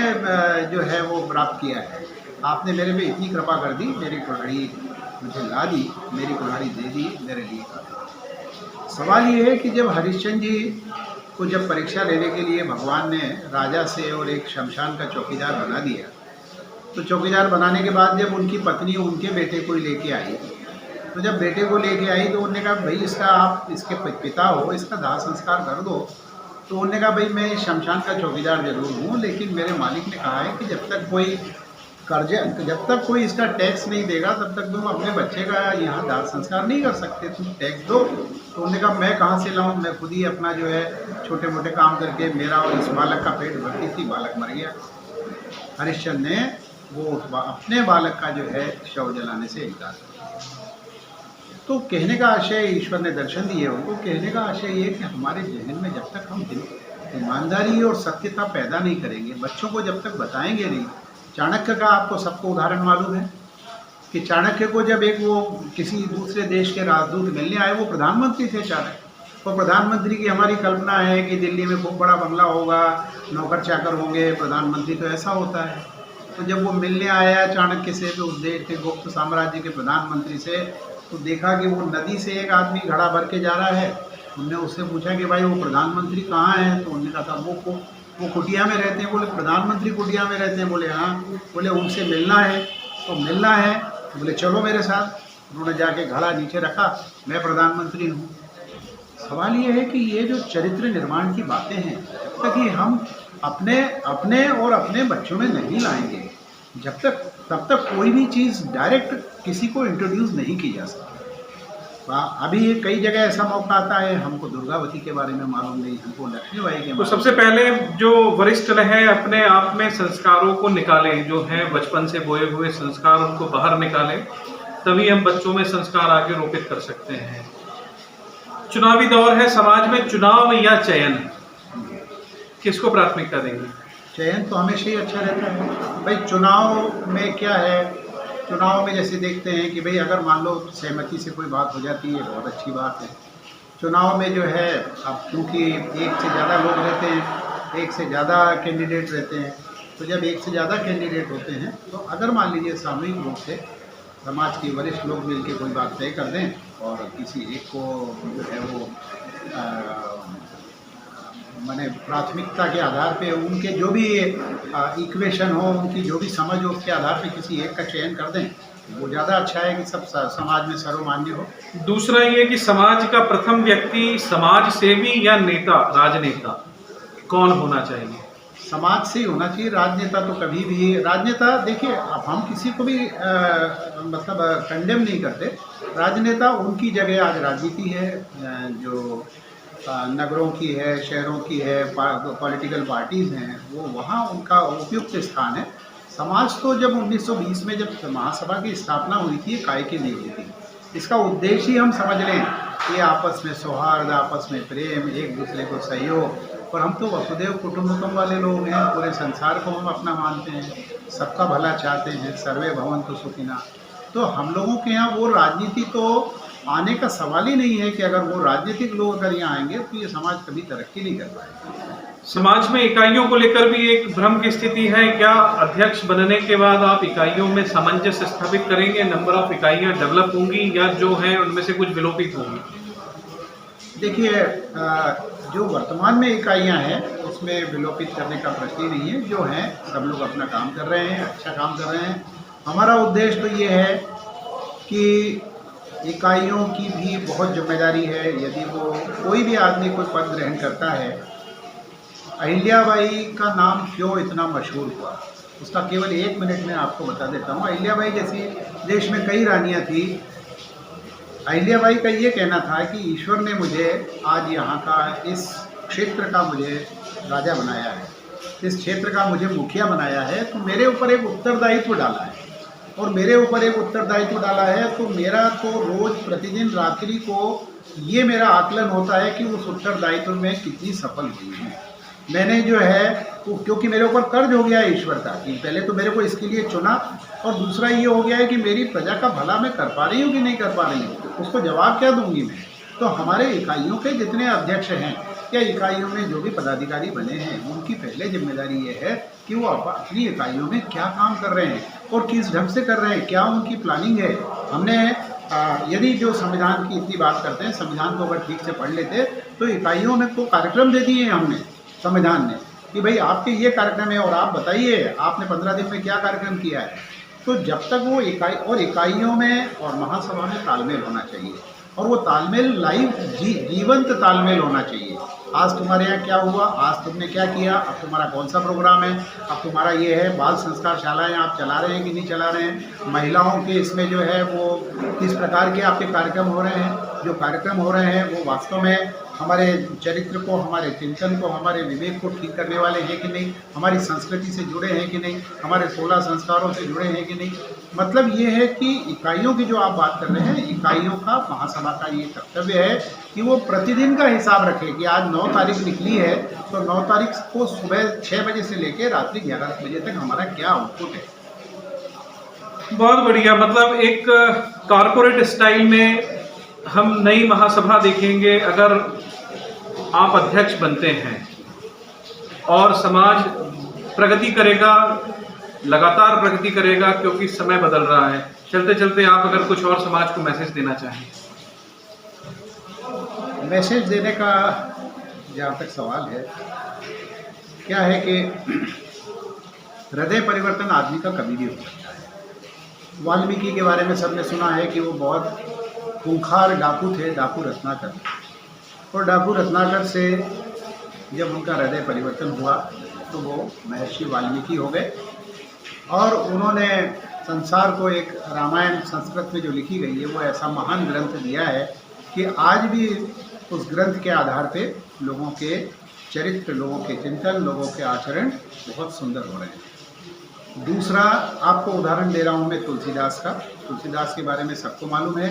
जो है वो प्राप्त किया है। आपने मेरे पे इतनी कृपा कर दी, मेरी कुल्हाड़ी मुझे ला दी, मेरी कुल्हाड़ी दे दी, मेरे लिए काफ़ी। सवाल ये है कि जब हरिश्चंद्र जी को जब परीक्षा लेने के लिए भगवान ने राजा से और एक शमशान का चौकीदार बना दिया, तो चौकीदार बनाने के बाद जब उनकी पत्नी उनके बेटे को लेके आई, तो जब बेटे को लेके आई तो उन्होंने कहा भाई इसका आप इसके पिता हो, इसका दाह संस्कार कर दो। तो उन्होंने कहा भाई मैं शमशान का चौकीदार जरूर हूँ, लेकिन मेरे मालिक ने कहा है कि जब तक कोई इसका टैक्स नहीं देगा तब तक तुम अपने बच्चे का यहाँ दाह संस्कार नहीं कर सकते, तुम टैक्स दो। तो उन्होंने कहा मैं कहाँ से लाऊं, मैं खुद ही अपना जो है छोटे मोटे काम करके मेरा और इस बालक का पेट भरती थी, बालक मर गया। हरिश्चंद्र ने वो अपने बालक का जो है शव जलाने से इनकार किया। तो कहने का आशय, ईश्वर ने दर्शन दिए उनको, कहने का आशय ये कि हमारे जहन में जब तक हम ईमानदारी और सत्यता पैदा नहीं करेंगे, बच्चों को जब तक बताएंगे नहीं। चाणक्य का आपको सबको उदाहरण मालूम है कि चाणक्य को जब एक वो किसी दूसरे देश के राजदूत मिलने आए, वो प्रधानमंत्री थे चाणक्य। और प्रधानमंत्री की हमारी कल्पना है कि दिल्ली में खूब बड़ा बंगला होगा, नौकर चाकर होंगे, प्रधानमंत्री तो ऐसा होता है। तो जब वो मिलने आया चाणक्य से, तो उस देश के गुप्त साम्राज्य के प्रधानमंत्री से, तो देखा कि वो नदी से एक आदमी घड़ा भर के जा रहा है। उनने उससे पूछा कि भाई वो प्रधानमंत्री कहाँ हैं? तो उन्होंने कहा था वो कुटिया में रहते हैं। बोले प्रधानमंत्री कुटिया में रहते हैं? बोले हाँ। बोले उनसे मिलना है? तो मिलना है। बोले चलो मेरे साथ। उन्होंने जाके घड़ा नीचे रखा, मैं प्रधानमंत्री हूँ। सवाल ये है कि ये जो चरित्र निर्माण की बातें हैं, जब तक कि हम अपने और अपने बच्चों में नहीं लाएंगे, तब तक कोई भी चीज़ डायरेक्ट किसी को इंट्रोड्यूस नहीं की जा सकती। अभी कई जगह ऐसा मौका आता है, हमको दुर्गावती के बारे में मालूम नहीं, हमको लक्ष्मीबाई के। तो सबसे पहले जो वरिष्ठ है अपने आप में संस्कारों को निकालें, जो है बचपन से बोए हुए संस्कार उनको बाहर निकालें, तभी हम बच्चों में संस्कार आगे रोपित कर सकते हैं। चुनावी दौर है, समाज में चुनाव या चयन, किसको प्राथमिकता देंगे? चयन तो हमेशा ही अच्छा रहता है। भाई चुनाव में क्या है, चुनाव में जैसे देखते हैं कि भाई अगर मान लो सहमति से कोई बात हो जाती है, बहुत अच्छी बात है। चुनाव में जो है, अब क्योंकि एक से ज़्यादा लोग रहते हैं, एक से ज़्यादा कैंडिडेट रहते हैं, तो जब एक से ज़्यादा कैंडिडेट होते हैं तो अगर मान लीजिए सामूहिक रूप से समाज के वरिष्ठ लोग मिलकर कोई बात तय कर दें और किसी एक को जो है वो माने प्राथमिकता के आधार पे उनके जो भी इक्वेशन हो, उनकी जो भी समझ हो, उसके आधार पे किसी एक का चयन कर दें, वो ज़्यादा अच्छा है कि सब समाज में सर्वमान्य हो। दूसरा ये कि समाज का प्रथम व्यक्ति समाज सेवी या नेता, राजनेता कौन होना चाहिए? समाज से ही होना चाहिए। राजनेता तो कभी भी, राजनेता देखिए, अब हम किसी को भी मतलब कंडेम नहीं करते। राजनेता उनकी जगह आज राजनीति है, जो नगरों की है, शहरों की है, पॉलिटिकल पार्टीज़ हैं, वो वहाँ उनका उपयुक्त स्थान है। समाज तो जब 1920 में जब महासभा की स्थापना हुई थी, ये काय के लिए हुई थी? इसका उद्देश्य ही हम समझ लें कि आपस में सौहार्द, आपस में प्रेम, एक दूसरे को सहयोग। और हम तो वसुदेव कुटुंबकम वाले लोग हैं, पूरे संसार को हम अपना मानते हैं, सबका भला चाहते हैं, सर्वे भवन्तु सुखिनः। तो हम लोगों के यहाँ वो राजनीति तो आने का सवाल ही नहीं है कि अगर वो राजनीतिक लोग अगर यहाँ आएंगे तो ये समाज कभी तरक्की नहीं कर पाएगा। समाज में इकाइयों को लेकर भी एक भ्रम की स्थिति है। क्या अध्यक्ष बनने के बाद आप इकाइयों में सामंजस्य स्थापित करेंगे? नंबर ऑफ इकाइयां डेवलप होंगी या जो हैं उनमें से कुछ विलोपित होंगी? देखिए, जो वर्तमान में इकाइयां हैं उसमें विलोपित करने का प्रश्न ही नहीं है। जो हैं सब लोग अपना काम कर रहे हैं, अच्छा काम कर रहे हैं। हमारा उद्देश्य तो ये है कि इकाइयों की भी बहुत जिम्मेदारी है। यदि वो कोई भी आदमी कोई पद ग्रहण करता है, अहिल्याबाई का नाम क्यों इतना मशहूर हुआ, उसका केवल 1 मिनट में आपको बता देता हूँ। अहिल्याबाई जैसी देश में कई रानियाँ थी। अहिल्याबाई का ये कहना था कि ईश्वर ने मुझे आज यहाँ का इस क्षेत्र का मुझे राजा बनाया है, इस क्षेत्र का मुझे मुखिया बनाया है, तो मेरे ऊपर एक उत्तरदायित्व डाला है। और मेरे ऊपर एक उत्तरदायित्व डाला है तो मेरा तो रोज़ प्रतिदिन रात्रि को ये मेरा आकलन होता है कि उस उत्तरदायित्व में कितनी सफल हुई हूँ। मैंने जो है वो, क्योंकि मेरे ऊपर कर्ज हो गया है ईश्वर का कि पहले तो मेरे को इसके लिए चुना, और दूसरा ये हो गया है कि मेरी प्रजा का भला मैं कर पा रही हूँ कि नहीं कर पा रही हूँ, उसको जवाब क्या दूंगी मैं। तो हमारे इकाइयों के जितने अध्यक्ष हैं या इकाइयों में जो भी पदाधिकारी बने हैं, उनकी पहले जिम्मेदारी ये है कि वो अपनी इकाइयों में क्या काम कर रहे हैं और किस ढंग से कर रहे हैं, क्या उनकी प्लानिंग है। हमने यदि जो संविधान की इतनी बात करते हैं, संविधान को अगर ठीक से पढ़ लेते तो इकाइयों में को कार्यक्रम दे दिए हैं हमने संविधान ने कि भाई आपके ये कार्यक्रम है और आप बताइए आपने 15 दिन में क्या कार्यक्रम किया है। तो जब तक वो इकाई और इकाइयों में और महासभा में तालमेल होना चाहिए, और वो तालमेल लाइव जीवंत तालमेल होना चाहिए। आज तुम्हारे यहाँ क्या हुआ, आज तुमने क्या किया, अब तुम्हारा कौन सा प्रोग्राम है, अब तुम्हारा ये है, बाल संस्कार शालाएँ आप चला रहे हैं कि नहीं चला रहे हैं, महिलाओं के इसमें जो है वो किस प्रकार के आपके कार्यक्रम हो रहे हैं। जो कार्यक्रम हो रहे हैं वो वास्तव में हमारे चरित्र को, हमारे चिंतन को, हमारे विवेक को ठीक करने वाले हैं कि नहीं, हमारी संस्कृति से जुड़े हैं कि नहीं, हमारे 16 संस्कारों से जुड़े हैं कि नहीं। मतलब ये है कि इकाइयों की जो आप बात कर रहे हैं, इकाइयों का महासभा का ये कर्तव्य है कि वो प्रतिदिन का हिसाब रखें कि आज 9 तारीख निकली है तो 9 तारीख को सुबह 6 बजे से लेकर रात्रि 11 बजे तक हमारा क्या आउटपुट है। बहुत बढ़िया। मतलब एक कॉरपोरेट स्टाइल में हम नई महासभा देखेंगे अगर आप अध्यक्ष बनते हैं, और समाज प्रगति करेगा, लगातार प्रगति करेगा क्योंकि समय बदल रहा है। चलते चलते आप अगर कुछ और समाज को मैसेज देना चाहें। मैसेज देने का जहाँ तक सवाल है, क्या है कि हृदय परिवर्तन आदमी का कभी भी हो सकता है। वाल्मीकि के बारे में सबने सुना है कि वो बहुत खूंखार डाकू थे, डाकू रत्नाकर। और डाकू रत्नाकर से जब उनका हृदय परिवर्तन हुआ तो वो महर्षि वाल्मीकि हो गए, और उन्होंने संसार को एक रामायण संस्कृत में जो लिखी गई है वो ऐसा महान ग्रंथ दिया है कि आज भी उस ग्रंथ के आधार पे लोगों के चरित्र, लोगों के चिंतन, लोगों के आचरण बहुत सुंदर हो रहे हैं। दूसरा आपको उदाहरण दे रहा हूँ मैं तुलसीदास का। तुलसीदास के बारे में सबको मालूम है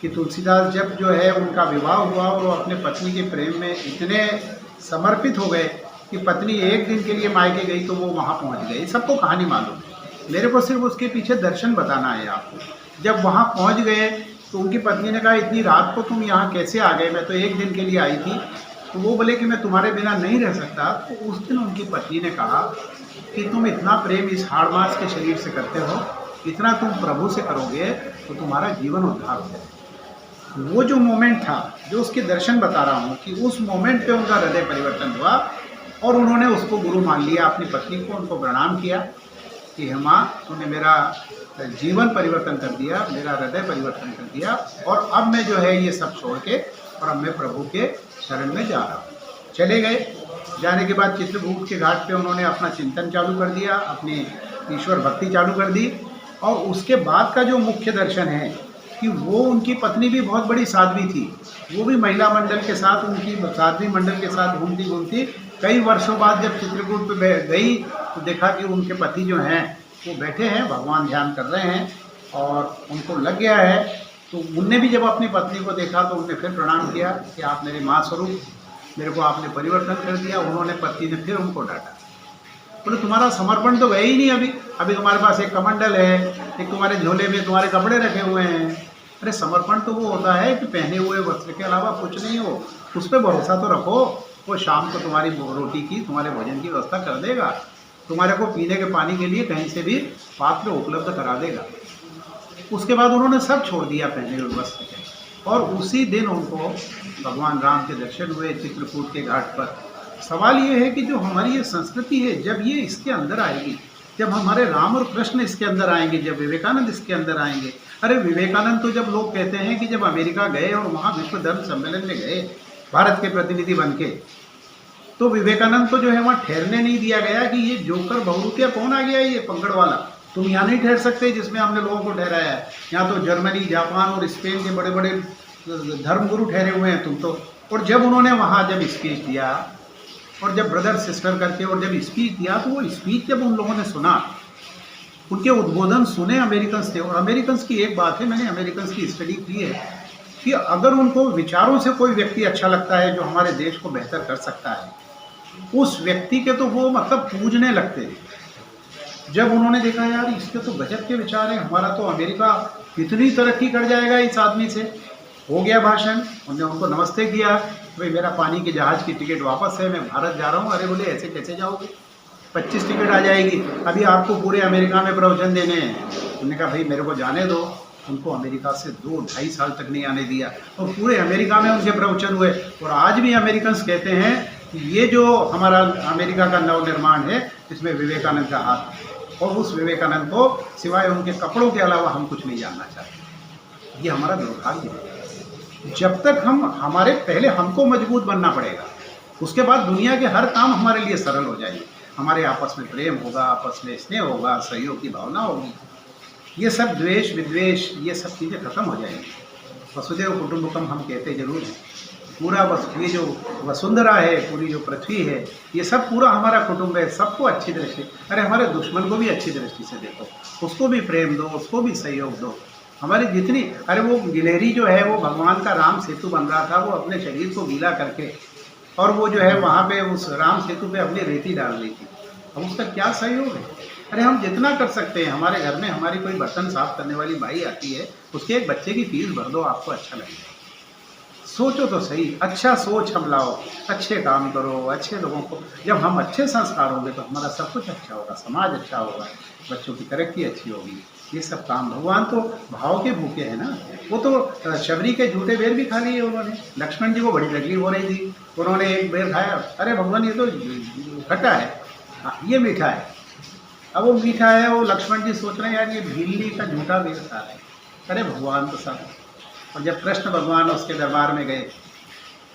कि तुलसीदास जब जो है उनका विवाह हुआ और वो अपने पत्नी के प्रेम में इतने समर्पित हो गए कि पत्नी एक दिन के लिए मायके गई तो वो वहाँ पहुँच गई, सबको कहानी मालूम है। मेरे को सिर्फ उसके पीछे दर्शन बताना है आपको। जब वहाँ पहुँच गए तो उनकी पत्नी ने कहा इतनी रात को तुम यहाँ कैसे आ गए, मैं तो एक दिन के लिए आई थी। तो वो बोले कि मैं तुम्हारे बिना नहीं रह सकता। तो उस दिन उनकी पत्नी ने कहा कि तुम इतना प्रेम इस हाड़ मांस के शरीर से करते हो, इतना तुम प्रभु से करोगे तो तुम्हारा जीवन उद्धार हो जाए। वो जो मोमेंट था, जो उसके दर्शन बता रहा हूँ कि उस मोमेंट पे उनका हृदय परिवर्तन हुआ और उन्होंने उसको गुरु मान लिया, अपनी पत्नी को, उनको प्रणाम किया कि माँ तूने मेरा जीवन परिवर्तन कर दिया, मेरा हृदय परिवर्तन कर दिया, और अब मैं जो है ये सब छोड़ के और अब मैं प्रभु के शरण में जा रहा हूँ। चले गए। जाने के बाद चित्रकूट के घाट पे उन्होंने अपना चिंतन चालू कर दिया, अपनी ईश्वर भक्ति चालू कर दी। और उसके बाद का जो मुख्य दर्शन है कि वो उनकी पत्नी भी बहुत बड़ी साध्वी थी, वो भी महिला मंडल के साथ, उनकी साध्वी मंडल के साथ घूमती घूमती कई वर्षों बाद जब चित्रकूट पे गई तो देखा कि उनके पति जो हैं वो बैठे हैं, भगवान ध्यान कर रहे हैं और उनको लग गया है। तो उनने भी जब अपनी पत्नी को देखा तो उनने फिर प्रणाम किया कि आप मेरी माँ स्वरूप, मेरे को आपने परिवर्तन कर दिया। उन्होंने, पत्नी ने फिर उनको डांटा, बोले तुम्हारा समर्पण तो गया ही नहीं, अभी तुम्हारे पास एक कमंडल है, एक तुम्हारे झोले में तुम्हारे कपड़े रखे हुए हैं। अरे समर्पण तो वो होता है कि पहने हुए वस्त्र के अलावा कुछ नहीं हो, उस पर भरोसा तो रखो। वो शाम को तुम्हारी रोटी की, तुम्हारे भोजन की व्यवस्था कर देगा, तुम्हारे को पीने के पानी के लिए कहीं से भी पात्र उपलब्ध करा देगा। उसके बाद उन्होंने सब छोड़ दिया पहने हुए वस्त्र के, और उसी दिन उनको भगवान राम के दर्शन हुए चित्रकूट के घाट पर। सवाल ये है कि जो हमारी ये संस्कृति है, जब ये इसके अंदर आएगी, जब हमारे राम और कृष्ण इसके अंदर आएंगे, जब विवेकानंद इसके अंदर आएंगे। अरे विवेकानंद तो जब लोग कहते हैं कि जब अमेरिका गए और वहाँ विश्व धर्म सम्मेलन में गए भारत के प्रतिनिधि बन के, तो विवेकानंद को जो है वहाँ ठहरने नहीं दिया गया कि ये जोकर बहुरूपिया कौन आ गया, ये पंकड़ वाला, तुम यहाँ नहीं ठहर सकते जिसमें हमने लोगों को ठहराया है। यहाँ तो जर्मनी, जापान और स्पेन के बड़े बड़े धर्मगुरु ठहरे हुए हैं तुम तो। और जब उन्होंने वहाँ जब स्पीच दिया और जब ब्रदर सिस्टर करके और जब स्पीच दिया, तो वो स्पीच जब उन लोगों ने सुना, उनके उद्बोधन सुने अमेरिकन्स थे। और अमेरिकन्स की एक बात है, मैंने अमेरिकन्स की स्टडी की है कि अगर उनको विचारों से कोई व्यक्ति अच्छा लगता है जो हमारे देश को बेहतर कर सकता है, उस व्यक्ति के तो वो मतलब पूजने लगते हैं। जब उन्होंने देखा यार इसके तो गजब के विचार हैं, हमारा तो अमेरिका कितनी तरक्की कर जाएगा इस आदमी से। हो गया भाषण, उन्होंने उनको नमस्ते किया, भाई मेरा पानी के जहाज़ की टिकट वापस है, मैं भारत जा रहा हूँ। अरे बोले ऐसे कैसे जाओगे, 25 टिकट आ जाएगी, अभी आपको पूरे अमेरिका में प्रवचन देने हैं। उन्होंने कहा भाई मेरे को जाने दो। उनको अमेरिका से 2-2.5 साल तक नहीं आने दिया और पूरे अमेरिका में उनके प्रवचन हुए। और आज भी अमेरिकन्स कहते हैं कि ये जो हमारा अमेरिका का नवनिर्माण है इसमें विवेकानंद का हाथ है, और उस विवेकानंद को सिवाय उनके कपड़ों के अलावा हम कुछ नहीं जानना चाहते। ये हमारा दुर्भाग्य है। जब तक हमारे पहले हमको मजबूत बनना पड़ेगा, उसके बाद दुनिया के हर काम हमारे लिए सरल हो जाएंगे। हमारे आपस में प्रेम होगा, आपस में स्नेह होगा, सहयोग की भावना होगी, ये सब द्वेष विद्वेष ये सब चीज़ें खत्म हो जाएंगी। वसुदेव कुटुंबकम हम कहते जरूर हैं। पूरा ये जो वसुंधरा है, पूरी जो पृथ्वी है, ये सब पूरा हमारा कुटुंब है। सबको अच्छी दृष्टि, अरे हमारे दुश्मन को भी अच्छी दृष्टि से देखो, उसको भी प्रेम दो, उसको भी सहयोग दो। हमारे जितनी, अरे वो गिलहरी जो है वो भगवान का राम सेतु बन रहा था, वो अपने शरीर को गीला करके और वो जो है वहाँ पे उस राम सेतु पे अपनी रेती डाल दी थी। अब उसका क्या सहयोग है। अरे हम जितना कर सकते हैं, हमारे घर में हमारी कोई बर्तन साफ करने वाली बाई आती है, उसके एक बच्चे की फीस भर दो, आपको अच्छा लगेगा। सोचो तो सही, अच्छा सोच हम लाओ, अच्छे काम करो, अच्छे लोगों को। जब हम अच्छे संस्कार होंगे तो हमारा सब कुछ अच्छा होगा, समाज अच्छा होगा, बच्चों की तरक्की अच्छी होगी। ये सब काम भगवान तो भाव के भूखे हैं ना। वो तो शबरी के झूठे बेर भी खा लिए उन्होंने। लक्ष्मण जी को बड़ी तकलीफ हो रही थी, उन्होंने एक बेर खाया, अरे भगवान ये तो खट्टा है, हाँ ये मीठा है। अब वो मीठा है, वो लक्ष्मण जी सोच रहे हैं यार ये भीली का झूठा बेर खा रहे हैं। अरे भगवान तो सब। और जब कृष्ण भगवान उसके दरबार में गए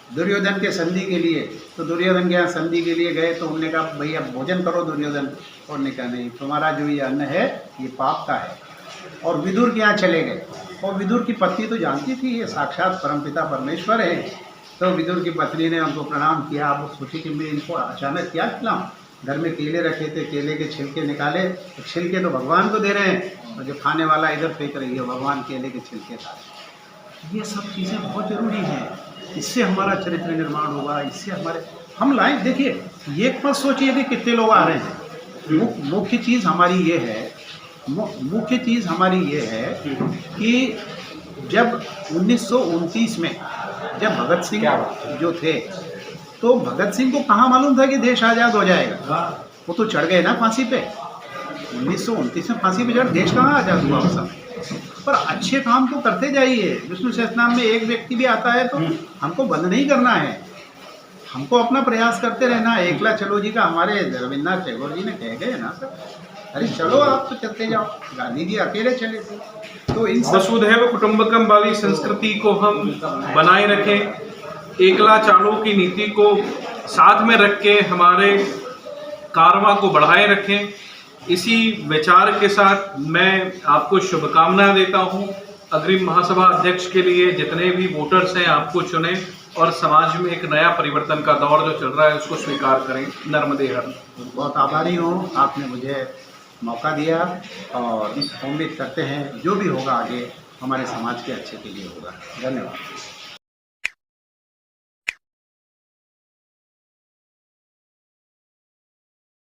दुर्योधन के संधि के लिए, तो दुर्योधन के यहाँ संधि के लिए गए तो उन्होंने कहा भैया भोजन करो दुर्योधन। और उन्होंने कहा नहीं, तुम्हारा जो ये अन्न है ये पाप का है। और विदुर के यहाँ चले गए, और विदुर की पत्नी तो जानती थी ये साक्षात परमपिता परमेश्वर है। तो विदुर की पत्नी ने उनको प्रणाम किया। अब वो सोची कि मैं इनको अचानक क्या खिलाऊँ, घर में केले रखे थे, केले के छिलके निकाले, तो छिलके तो भगवान को दे रहे हैं और जो खाने वाला इधर फेंक रही है, भगवान केले के छिलके खा रहे हैं। ये सब चीज़ें बहुत ज़रूरी हैं, इससे हमारा चरित्र निर्माण होगा, इससे हमारे हम लाए। देखिए, ये मत सोचिए कि कितने लोग आ रहे हैं। मुख्य चीज़ हमारी ये है, मुख्य चीज़ हमारी ये है कि जब 1929 में जब भगत सिंह जो थे, तो भगत सिंह को कहाँ मालूम था कि देश आज़ाद हो जाएगा। वो तो चढ़ गए ना फांसी पे। 1929 में फांसी पे चढ़, देश कहाँ आज़ाद हुआ उस समय। पर अच्छे काम तो करते जाइए। विष्णु सहस्त्रनाम में एक व्यक्ति भी आता है तो हमको बंद नहीं करना है, हमको अपना प्रयास करते रहना है। एकला चलो जी का हमारे रविन्द्रनाथ टैगोर जी ने कह गए ना सर, अरे चलो आप तो चलते जाओ। गांधी जी अकेले चले थे। तो इन वसुधैव कुटुंबकम वाली संस्कृति को हम बनाए रखें, एकला चालों की नीति को साथ में रख के हमारे कारवां को बढ़ाए रखें। इसी विचार के साथ मैं आपको शुभकामनाएं देता हूं। अग्रिम महासभा अध्यक्ष के लिए जितने भी वोटर्स हैं आपको चुने और समाज में एक नया परिवर्तन का दौर जो चल रहा है उसको स्वीकार करें। नर्मदे हर। बहुत आभारी हूँ, आपने मुझे मौका दिया और उम्मीद करते हैं जो भी होगा आगे हमारे समाज के अच्छे के लिए होगा। धन्यवाद।